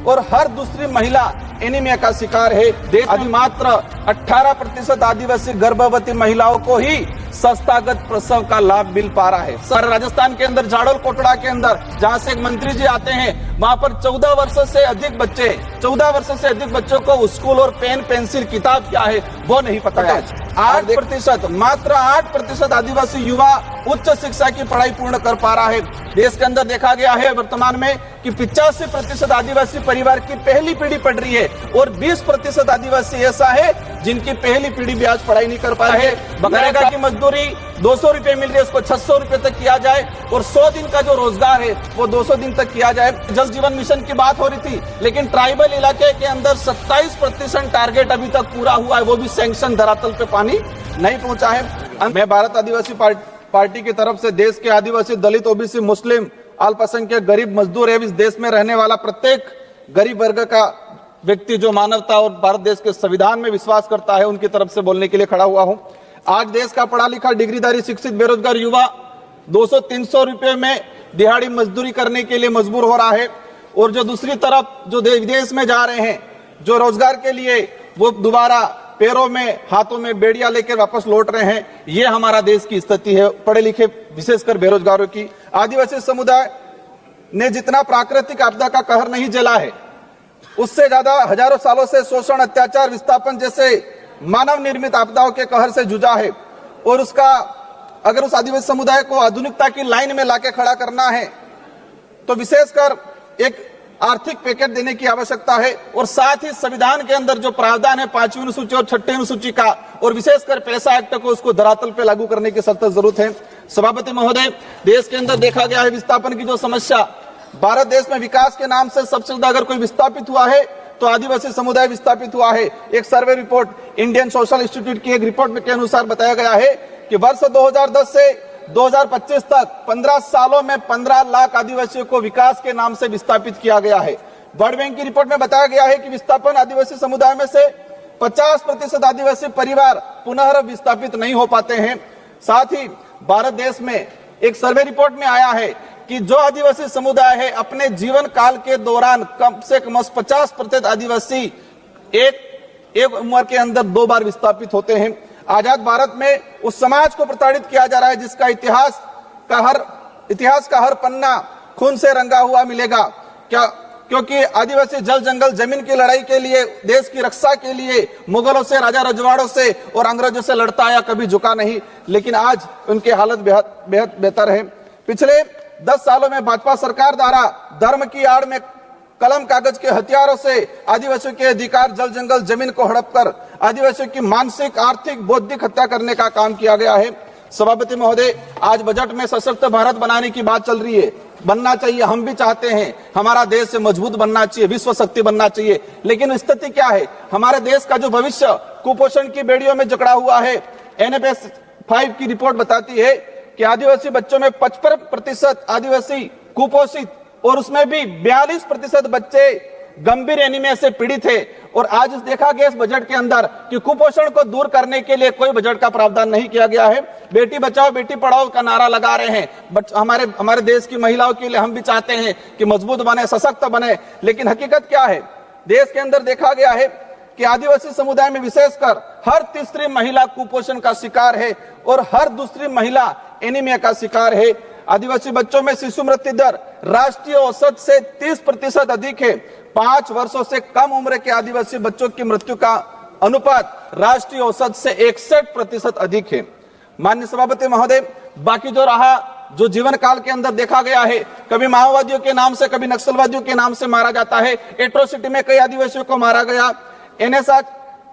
और हर दूसरी महिला एनीमिया का शिकार है। देश में मात्र 18% आदिवासी गर्भवती महिलाओं को ही संस्थागत प्रसव का लाभ मिल पा रहा है। सर राजस्थान के अंदर झाड़ोल कोटड़ा के अंदर जहां से एक मंत्री जी आते हैं, वहां पर 14 वर्षों से अधिक बच्चों को स्कूल और पेन पेंसिल किताब क्या है वो नहीं पता है। 8% मात्र 8% आदिवासी युवा उच्च शिक्षा की पढ़ाई पूर्ण कर पा रहा है। देश के अंदर देखा गया है वर्तमान में कि 85% आदिवासी परिवार की पहली पीढ़ी पढ़ रही है और 20% आदिवासी ऐसा है जिनकी पहली पीढ़ी भी आज पढ़ाई नहीं कर पा रहे हैं। मनरेगा की मजदूरी 200 रुपए मिल रही है, उसको 600 रुपए तक किया जाए और 100 दिन का जो रोजगार है वो 200 दिन तक किया जाए। जल जीवन मिशन की बात हो रही थी, लेकिन ट्राइबल इलाके के अंदर 27% टारगेट अभी तक पूरा हुआ है, वो भी सैंक्शन धरातल पे पानी नहीं पहुंचा है। मैं भारत आदिवासी पार्टी की तरफ से देश के आदिवासी, दलित, ओबीसी, मुस्लिम, अल्पसंख्यक, गरीब, मजदूर एवं इस देश में रहने वाला प्रत्येक गरीब वर्ग का व्यक्ति जो मानवता और भारत देश के संविधान में विश्वास करता है, उनकी तरफ से बोलने के लिए खड़ा हुआ हूं। आज देश का पढ़ा लिखा, डिग्रीधारी, शिक्षित, बेरोजगार युवा 200-300 रुपए में दिहाड़ी मजदूरी करने के लिए मजबूर हो रहा है और जो दूसरी तरफ जो विदेश में जा रहे हैं, जो रोजगार के लिए वो दोबारा पैरों में, हाथों में बेड़ियां लेकर वापस लौट रहे हैं। ये हमारा देश की स्थिति है, पढ़े लिखे विशेषकर बेरोजगारों की। आदिवासी समुदाय ने जितना प्राकृतिक आपदा का कहर नहीं झेला है, उससे ज्यादा हजारों सालों से शोषण, अत्याचार, विस्थापन जैसे मानव निर्मित आपदाओं के कहर से जूझा है और उसका अगर उस आदिवासी समुदाय को आधुनिकता की लाइन में लाके खड़ा करना है तो विशेषकर एक आर्थिक पैकेज देने की आवश्यकता है और साथ ही संविधान के अंदर जो प्रावधान है 5वीं अनुसूची और 6ठी अनुसूची का और विशेषकर पैसा एक्ट को उसको धरातल पे लागू करने की सख्त जरूरत है। सभापति महोदय, देश के अंदर देखा गया है विस्थापन की जो समस्या, भारत देश में विकास के नाम से सबसे ज्यादा अगर कोई विस्थापित हुआ है तो आदिवासी समुदाय विस्थापित हुआ है। एक survey report Indian social institute की एक रिपोर्ट के अनुसार बताया गया है कि वर्ष 2010 से 2025 तक 15 सालों में 15 लाख आदिवासियों को विकास के नाम से विस्थापित किया गया है। वर्ल्ड बैंक की रिपोर्ट में बताया गया है कि विस्थापन आदिवासी समुदाय में से 50% आदिवासी परिवार पुनः विस्थापित नहीं हो पाते हैं। साथ ही भारत देश में एक सर्वे रिपोर्ट में आया है कि जो आदिवासी समुदाय है अपने जीवन काल के दौरान कम से कम 50% आदिवासी एक उम्र के अंदर 2 बार विस्थापित होते हैं। आजाद भारत में उस समाज को प्रताड़ित किया जा रहा है जिसका इतिहास का हर पन्ना खून से रंगा हुआ मिलेगा। क्योंकि आदिवासी जल जंगल जमीन की लड़ाई के लिए, देश की रक्षा के लिए मुगलों से, राजा रजवाड़ों से और अंग्रेजों से लड़ता आया, कभी झुका नहीं, लेकिन आज उनकी हालत बेहद बेहतर है। पिछले 10 सालों में भाजपा सरकार द्वारा धर्म की आड़ में कलम कागज के हथियारों से आदिवासियों के अधिकार, जल जंगल जमीन को हड़प कर आदिवासियों की मानसिक, आर्थिक, बौद्धिक हत्या करने का काम किया गया है। सभापति महोदय, आज बजट में सशक्त भारत बनाने की बात चल रही है, बनना चाहिए, हम भी चाहते हैं, हमारा देश मजबूत बनना चाहिए, विश्व शक्ति बनना चाहिए, लेकिन स्थिति क्या है? हमारे देश का जो भविष्य कुपोषण की बेड़ियों में जकड़ा हुआ है। NFS 5 की रिपोर्ट बताती है कि आदिवासी बच्चों में 55% आदिवासी कुपोषित और उसमें भी 42% बच्चे गंभीर एनीमिया से पीड़ित है। और आज देखा गया इस बजट के अंदर कि कुपोषण को दूर करने के लिए कोई बजट का प्रावधान नहीं किया गया है। बेटी बचाओ बेटी पढ़ाओ का नारा लगा रहे हैं, हमारे देश की महिलाओं के लिए हम भी चाहते हैं कि मजबूत बने, सशक्त बने, लेकिन हकीकत क्या है? देश के अंदर देखा गया है कि आदिवासी समुदाय में विशेषकर हर तीसरी महिला कुपोषण का शिकार है और हर दूसरी महिला एनीमिया का शिकार है। आदिवासी बच्चों में शिशु मृत्यु दर राष्ट्रीय औसत से 30% अधिक है। 5 वर्षों से कम उम्र के आदिवासी बच्चों की मृत्यु का अनुपात राष्ट्रीय औसत से 61% अधिक है। माननीय सभापति महोदय, बाकी जो जीवन काल के अंदर देखा गया है, कभी माओवादियों के नाम से, कभी नक्सलवादियों के नाम से मारा जाता है। एट्रोसिटी में कई आदिवासियों को मारा गया।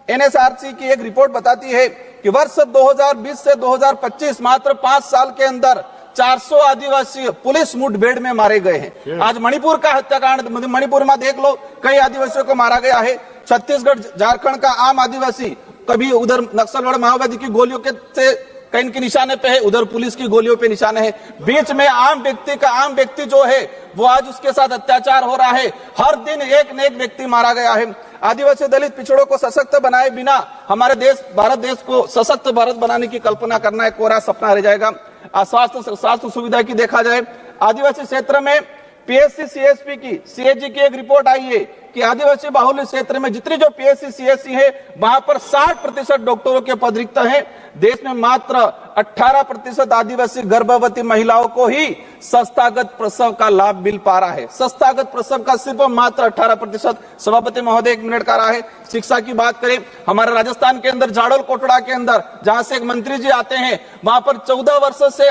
NSRC की एक रिपोर्ट बताती है कि वर्ष 2020 से 2025 मात्र 5 साल के अंदर 400 आदिवासी पुलिस मुठभेड़ में मारे गए हैं। आज मणिपुर का हत्याकांड, मणिपुर में देख लो, कई आदिवासियों को मारा गया है। छत्तीसगढ़, झारखंड का आम आदिवासी कभी उधर नक्सलवाद माओवादी की गोलियों के से कहीं के निशाने पे है, उधर पुलिस की गोलियों पे निशाने है। बीच में आम व्यक्ति जो है वो आज उसके साथ अत्याचार हो रहा है। हर दिन एक न एक व्यक्ति मारा गया है। आदिवासी दलित पिछड़ों को सशक्त बनाए बिना हमारे देश, भारत देश को सशक्त भारत बनाने की कल्पना करना एक कोरा सपना रह जाएगा। स्वास्थ्य सुविधा की देखा जाए, आदिवासी क्षेत्र में पीएससी सीएसपी की सीएजी की एक रिपोर्ट आई है कि आदिवासी बाहुल्य क्षेत्र में जितनी जो पीएससी सीएससी है वहां पर 60% डॉक्टरों के पद रिक्त हैं। देश में मात्र 18% आदिवासी गर्भवती महिलाओं को ही संस्थागत प्रसव का लाभ मिल पा रहा है। संस्थागत प्रसव का सिर्फ मात्र 18%। सभापति महोदय 1 मिनट का रहा है। शिक्षा की बात करें, हमारे राजस्थान के अंदर जाडोल कोटड़ा के अंदर जहां से एक मंत्री जी आते हैं, वहां पर 14 वर्ष से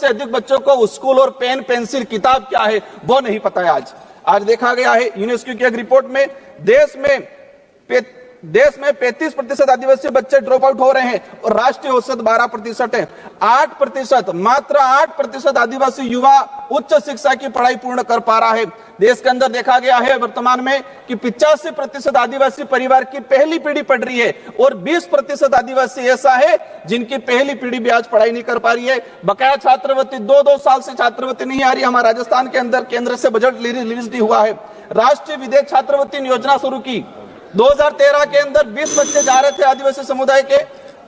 अधिक बच्चों को स्कूल और पेन पेंसिल किताब क्या है वो नहीं पता है। आज देखा गया है यूनेस्को की एक रिपोर्ट में देश में 35% आदिवासी बच्चे ड्रॉप आउट हो रहे हैं और राष्ट्रीय औसत 12% है। 8%, मात्र 8% आदिवासी युवा उच्च शिक्षा की पढ़ाई पूर्ण कर पा रहा है। देश के अंदर देखा गया है वर्तमान में कि 85% आदिवासी परिवार की पहली पीढ़ी पढ़ रही है और 20% आदिवासी ऐसा है जिनकी पहली पीढ़ी भी आज पढ़ाई नहीं कर पा रही है। बकाया छात्रवृत्ति 2 साल से छात्रवृत्ति नहीं आ रही। हमारे राजस्थान के अंदर केंद्र से बजट रिलीज नहीं हुआ है। राष्ट्रीय विदेश छात्रवृत्ति योजना शुरू की 2013 के अंदर 20 बच्चे जा रहे थे आदिवासी समुदाय के,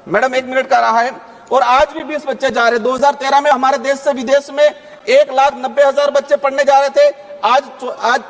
मैडम 1 मिनट का रहा है, और आज भी 20 बच्चे जा रहे। 2013 में हमारे देश से विदेश में 1,90,000 बच्चे पढ़ने जा रहे थे। आज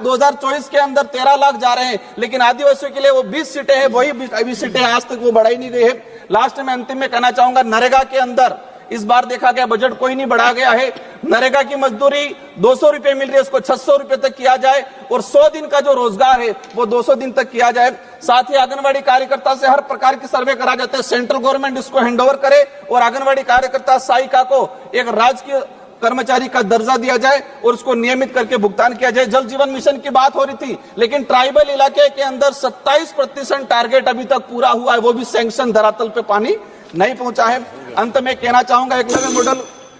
2024 के अंदर 13 लाख जा रहे हैं, लेकिन आदिवासियों के लिए वो 20 सीटें हैं, वही 20 सीटें आज तक वो बढ़ाई नहीं गई है। लास्ट में अंतिम में कहना चाहूंगा, नरेगा के अंदर इस बार देखा गया बजट कोई नहीं बढ़ा गया है। नरेगा की मजदूरी 200 रुपए मिल रही है, उसको 600 रुपए तक किया जाए और 100 दिन का जो रोजगार है वो 200 दिन तक किया जाए। साथ ही आंगनबाड़ी कार्यकर्ता से हर प्रकार की सर्वे करा जाता है, सेंट्रल गवर्नमेंट इसको हैंडओवर करे और आंगनबाड़ी कार्यकर्ता सहायिका को एक राजकीय कर्मचारी का दर्जा दिया जाए और उसको नियमित करके भुगतान किया जाए। जल जीवन मिशन की बात हो रही थी, लेकिन ट्राइबल इलाके के अंदर 27% टारगेट अभी तक पूरा हुआ है, वो भी सैंक्शन धरातल पे पानी नहीं पहुंचा है। अंत में कहना चाहूंगा,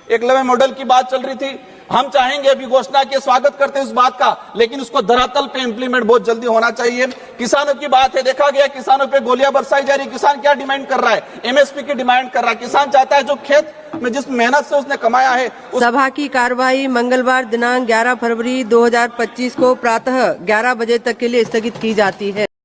एकलव्य मॉडल की बात चल रही थी। हम चाहेंगे, अभी घोषणा के स्वागत करते हैं इस बात का, लेकिन उसको धरातल पे इंप्लीमेंट बहुत जल्दी होना चाहिए। किसानों की बात है, देखा गया किसानों पे गोलियां बरसाई जा रही। किसान क्या डिमांड कर रहा है? एमएसपी की डिमांड कर रहा है। किसान चाहता है जो खेत में जिस मेहनत से उसने कमाया है। सभा की कार्यवाही मंगलवार दिनांक 11 फरवरी 2025 को प्रातः 11 बजे तक के लिए स्थगित की जाती है।